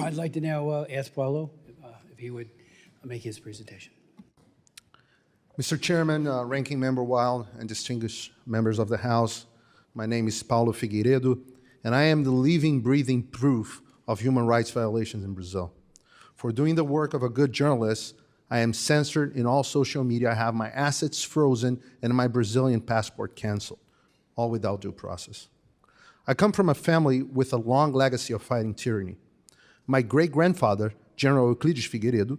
I'd like to now ask Paulo if he would make his presentation. Mr. Chairman, Ranking Member Wild, and distinguished members of the House, my name is Paulo Figueiredo, and I am the living, breathing proof of human rights violations in Brazil. For doing the work of a good journalist, I am censored in all social media. I have my assets frozen and my Brazilian passport canceled, all without due process. I come from a family with a long legacy of fighting tyranny. My great-grandfather, General Euclides Figueiredo,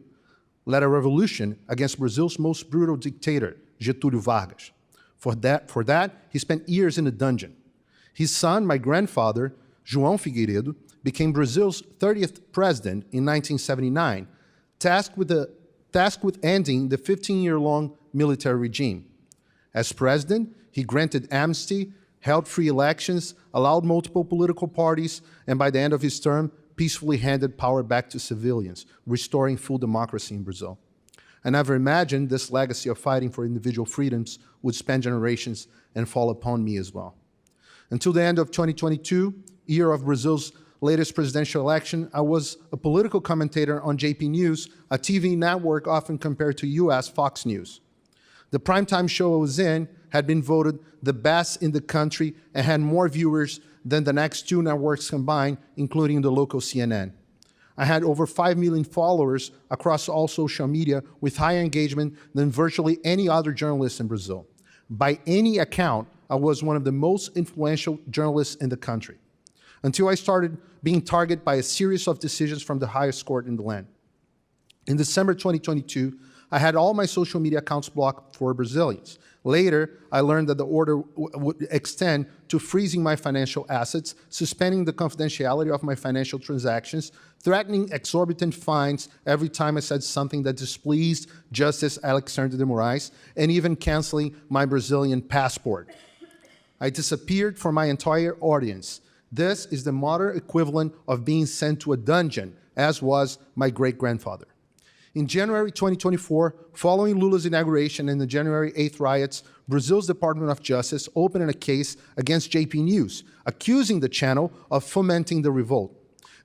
led a revolution against Brazil's most brutal dictator, Getúlio Vargas. For that, he spent years in a dungeon. His son, my grandfather, João Figueiredo, became Brazil's 30th president in 1979, tasked with ending the 15-year-long military regime. As president, he granted amnesty, held free elections, allowed multiple political parties, and by the end of his term, peacefully handed power back to civilians, restoring full democracy in Brazil. I never imagined this legacy of fighting for individual freedoms would span generations and fall upon me as well. Until the end of 2022, year of Brazil's latest presidential election, I was a political commentator on JP News, a TV network often compared to US Fox News. The primetime show I was in had been voted the best in the country and had more viewers than the next two networks combined, including the local CNN. I had over 5 million followers across all social media with higher engagement than virtually any other journalist in Brazil. By any account, I was one of the most influential journalists in the country, until I started being targeted by a series of decisions from the highest court in the land. In December 2022, I had all my social media accounts blocked for Brazilians. Later, I learned that the order would extend to freezing my financial assets, suspending the confidentiality of my financial transactions, threatening exorbitant fines every time I said something that displeased Justice Alexandre de Moraes, and even canceling my Brazilian passport. I disappeared from my entire audience. This is the modern equivalent of being sent to a dungeon, as was my great-grandfather. In January 2024, following Lula's inauguration and the January 8th riots, Brazil's Department of Justice opened a case against JP News, accusing the channel of fomenting the revolt.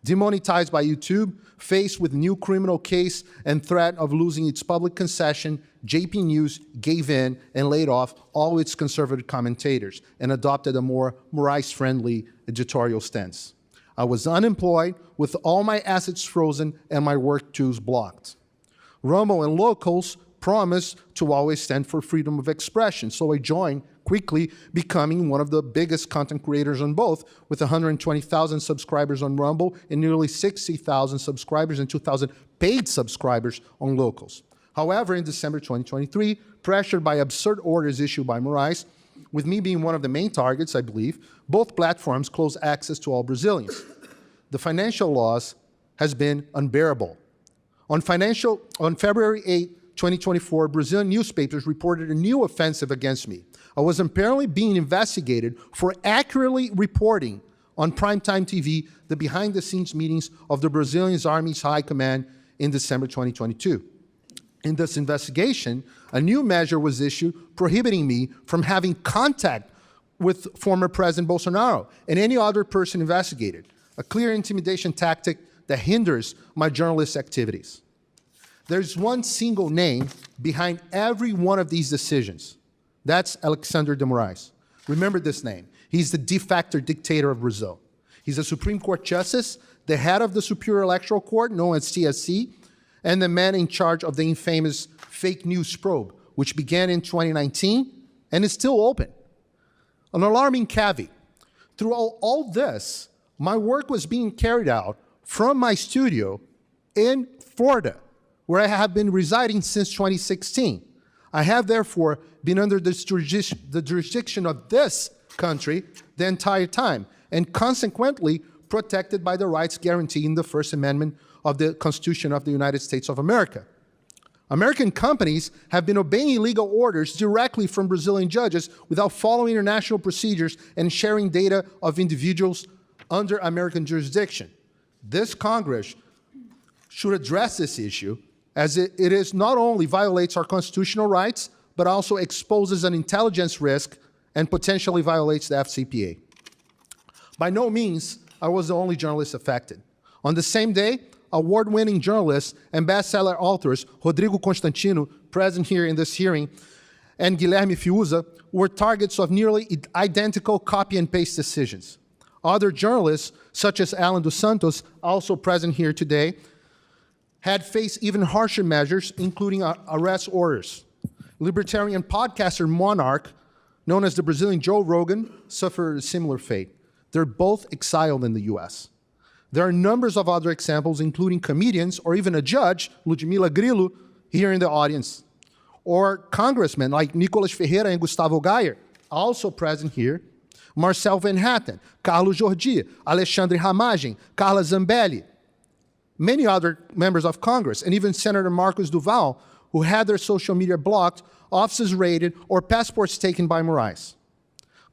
Demonetized by YouTube, faced with new criminal case and threat of losing its public concession, JP News gave in and laid off all its conservative commentators and adopted a more Moraes-friendly editorial stance. I was unemployed with all my assets frozen and my work tools blocked. Rumble and locals promised to always stand for freedom of expression, so I joined, quickly becoming one of the biggest content creators on both, with 120,000 subscribers on Rumble and nearly 60,000 subscribers and 2,000 paid subscribers on locals. However, in December 2023, pressured by absurd orders issued by Moraes, with me being one of the main targets, I believe, both platforms closed access to all Brazilians. The financial loss has been unbearable. On February 8, 2024, Brazilian newspapers reported a new offensive against me. I was apparently being investigated for accurately reporting on primetime TV the behind-the-scenes meetings of the Brazilian Army's High Command in December 2022. In this investigation, a new measure was issued prohibiting me from having contact with former President Bolsonaro and any other person investigated, a clear intimidation tactic that hinders my journalist activities. There's one single name behind every one of these decisions. That's Alexandre de Moraes. Remember this name. He's the de facto dictator of Brazil. He's a Supreme Court justice, the head of the Superior Electoral Court, known as TSC, and the man in charge of the infamous fake news probe, which began in 2019 and is still open. An alarming caveat. Through all this, my work was being carried out from my studio in Florida, where I have been residing since 2016. I have therefore been under the jurisdiction of this country the entire time, and consequently protected by the rights guaranteed in the First Amendment of the Constitution of the United States of America. American companies have been obeying legal orders directly from Brazilian judges without following international procedures and sharing data of individuals under American jurisdiction. This Congress should address this issue, as it is not only violates our constitutional rights, but also exposes an intelligence risk and potentially violates the FCPA. By no means I was the only journalist affected. On the same day, award-winning journalists and bestseller authors Rodrigo Constantino, present here in this hearing, and Guilherme Fiuza were targets of nearly identical copy and paste decisions. Other journalists, such as Alan dos Santos, also present here today, had faced even harsher measures, including arrest orders. Libertarian podcaster Monarch, known as the Brazilian Joe Rogan, suffered a similar fate. They're both exiled in the US. There are numbers of other examples, including comedians or even a judge, Ludmila Grillo, here in the audience, or congressmen like Nicolas Ferreira and Gustavo Gayer, also present here, Marcel Van Hatten, Carlos Jordi, Alexandre Ramagem, Carla Zambelli, many other members of Congress, and even Senator Marcos Duval, who had their social media blocked, offices raided, or passports taken by Moraes.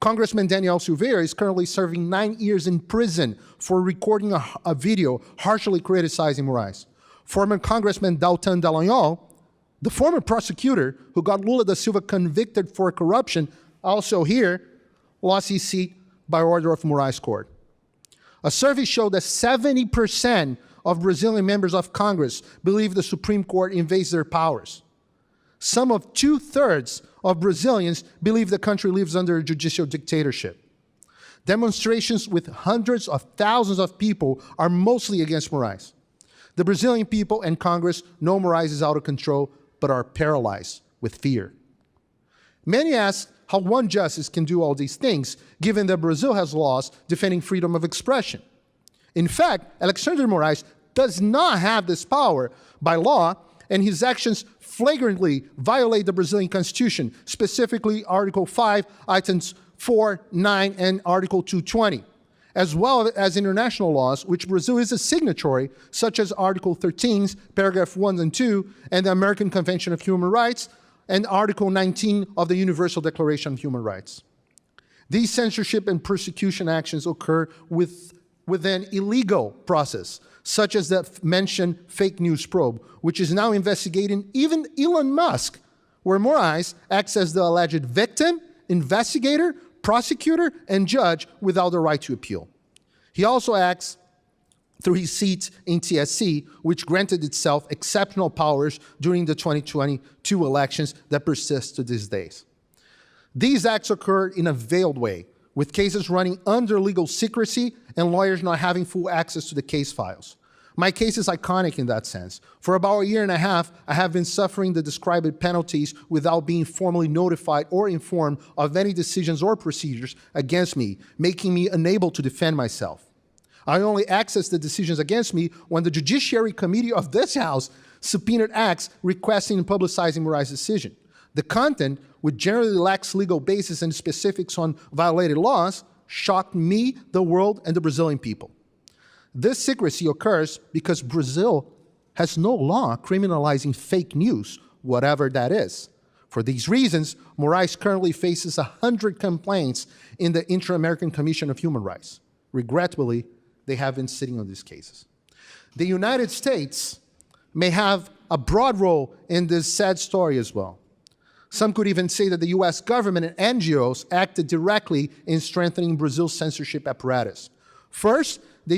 Congressman Daniel Silveira is currently serving 9 years in prison for recording a video harshly criticizing Moraes. Former Congressman Dalton Dallagnol, the former prosecutor who got Lula da Silva convicted for corruption, also here, lost his seat by order of Moraes' court. A survey showed that 70% of Brazilian members of Congress believe the Supreme Court invades their powers. Some of 2/3 of Brazilians believe the country lives under a judicial dictatorship. Demonstrations with hundreds of thousands of people are mostly against Moraes. The Brazilian people and Congress know Moraes is out of control, but are paralyzed with fear. Many ask how one justice can do all these things, given that Brazil has laws defending freedom of expression. In fact, Alexandre de Moraes does not have this power by law, and his actions flagrantly violate the Brazilian Constitution, specifically Article 5, items 4, 9, and Article 220, as well as international laws, which Brazil is a signatory, such as Article 13, paragraph 1 and 2, and the American Convention of Human Rights, and Article 19 of the Universal Declaration of Human Rights. These censorship and persecution actions occur within illegal process, such as the mentioned fake news probe, which is now investigating even Elon Musk, where Moraes acts as the alleged victim, investigator, prosecutor, and judge without the right to appeal. He also acts through his seat in TSC, which granted itself exceptional powers during the 2022 elections that persist to these days. These acts occurred in a veiled way, with cases running under legal secrecy and lawyers not having full access to the case files. My case is iconic in that sense. For about a year and a half, I have been suffering the described penalties without being formally notified or informed of any decisions or procedures against me, making me unable to defend myself. I only access the decisions against me when the Judiciary Committee of this House subpoenaed acts requesting and publicizing Moraes' decision. The content, which generally lacks legal basis and specifics on violated laws, shocked me, the world, and the Brazilian people. This secrecy occurs because Brazil has no law criminalizing fake news, whatever that is. For these reasons, Moraes currently faces 100 complaints in the Inter-American Commission of Human Rights. Regrettably, they have been sitting on these cases. The United States may have a broad role in this sad story as well. Some could even say that the US government and NGOs acted directly in strengthening Brazil's censorship apparatus. First, the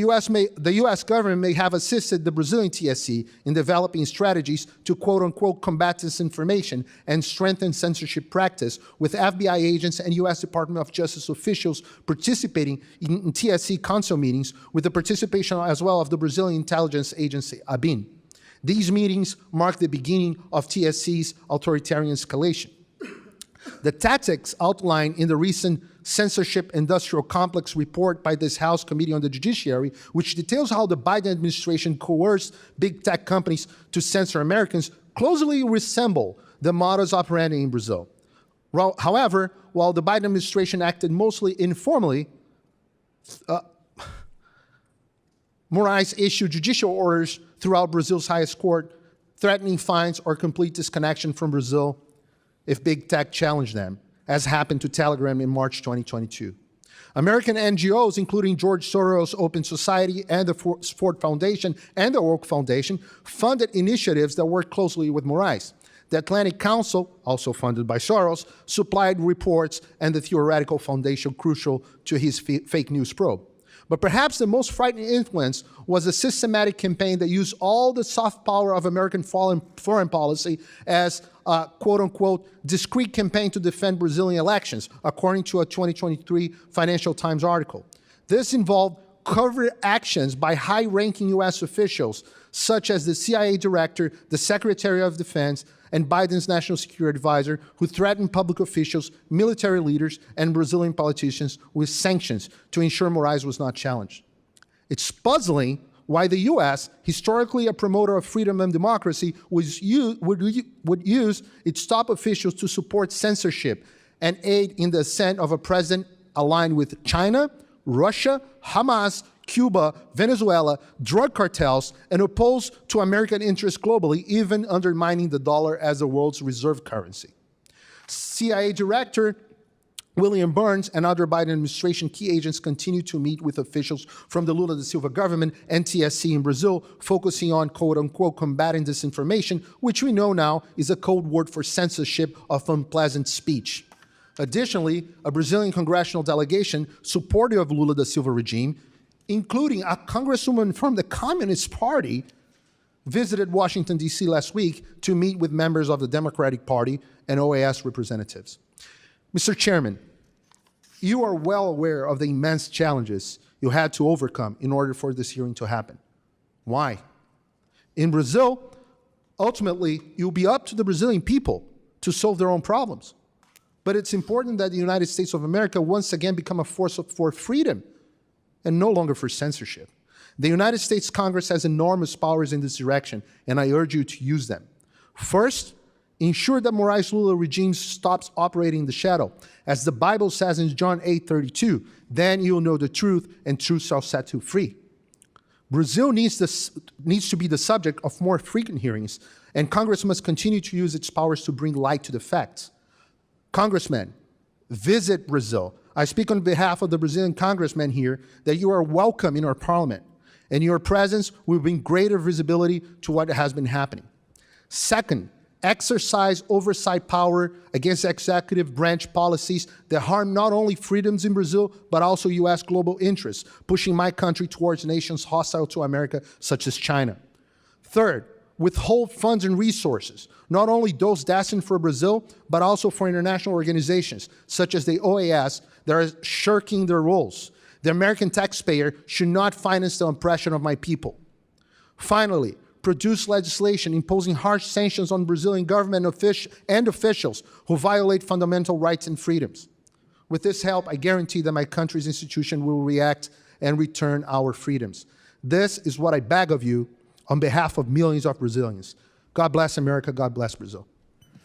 US government may have assisted the Brazilian TSC in developing strategies to quote-unquote combat disinformation and strengthen censorship practice, with FBI agents and US Department of Justice officials participating in TSC council meetings, with the participation as well of the Brazilian intelligence agency, ABIN. These meetings mark the beginning of TSC's authoritarian escalation. The tactics outlined in the recent Censorship Industrial Complex report by this House Committee on the Judiciary, which details how the Biden administration coerced big tech companies to censor Americans, closely resemble the modus operandi in Brazil. However, while the Biden administration acted mostly informally, Moraes issued judicial orders throughout Brazil's highest court, threatening fines or complete disconnection from Brazil if big tech challenged them, as happened to Telegram in March 2022. American NGOs, including George Soros' Open Society and the Ford Foundation and the Woke Foundation, funded initiatives that worked closely with Moraes. The Atlantic Council, also funded by Soros, supplied reports and the theoretical foundation crucial to his fake news probe. But perhaps the most frightening influence was a systematic campaign that used all the soft power of American foreign policy as a quote-unquote discreet campaign to defend Brazilian elections, according to a 2023 Financial Times article. This involved covert actions by high-ranking U.S. officials, such as the CIA director, the Secretary of Defense, and Biden's national security advisor, who threatened public officials, military leaders, and Brazilian politicians with sanctions to ensure Moraes was not challenged. It's puzzling why the U.S., historically a promoter of freedom and democracy, would use its top officials to support censorship and aid in the ascent of a president aligned with China, Russia, Hamas, Cuba, Venezuela, drug cartels, and opposed to American interests globally, even undermining the dollar as the world's reserve currency. CIA Director William Burns and other Biden administration key agents continue to meet with officials from the Lula da Silva government and TSC in Brazil, focusing on quote-unquote combating disinformation, which we know now is a code word for censorship of unpleasant speech. Additionally, a Brazilian congressional delegation supportive of Lula da Silva regime, including a congresswoman from the Communist Party, visited Washington, D.C. last week to meet with members of the Democratic Party and OAS representatives. Mr. Chairman, you are well aware of the immense challenges you had to overcome in order for this hearing to happen. Why? In Brazil, ultimately, it will be up to the Brazilian people to solve their own problems. But it's important that the United States of America once again become a force for freedom and no longer for censorship. The United States Congress has enormous powers in this direction, and I urge you to use them. First, ensure that Moraes-Lula regime stops operating in the shadow. As the Bible says in John 8:32, then you'll know the truth, and truth shall set you free. Brazil needs to be the subject of more frequent hearings, and Congress must continue to use its powers to bring light to the facts. Congressmen, visit Brazil. I speak on behalf of the Brazilian congressmen here that you are welcome in our parliament, and your presence will bring greater visibility to what has been happening. Second, exercise oversight power against executive branch policies that harm not only freedoms in Brazil, but also U.S. global interests, pushing my country towards nations hostile to America, such as China. Third, withhold funds and resources, not only those destined for Brazil, but also for international organizations, such as the OAS, that are shirking their roles. The American taxpayer should not finance the oppression of my people. Finally, produce legislation imposing harsh sanctions on Brazilian government and officials who violate fundamental rights and freedoms. With this help, I guarantee that my country's institution will react and return our freedoms. This is what I beg of you on behalf of millions of Brazilians. God bless America, God bless Brazil.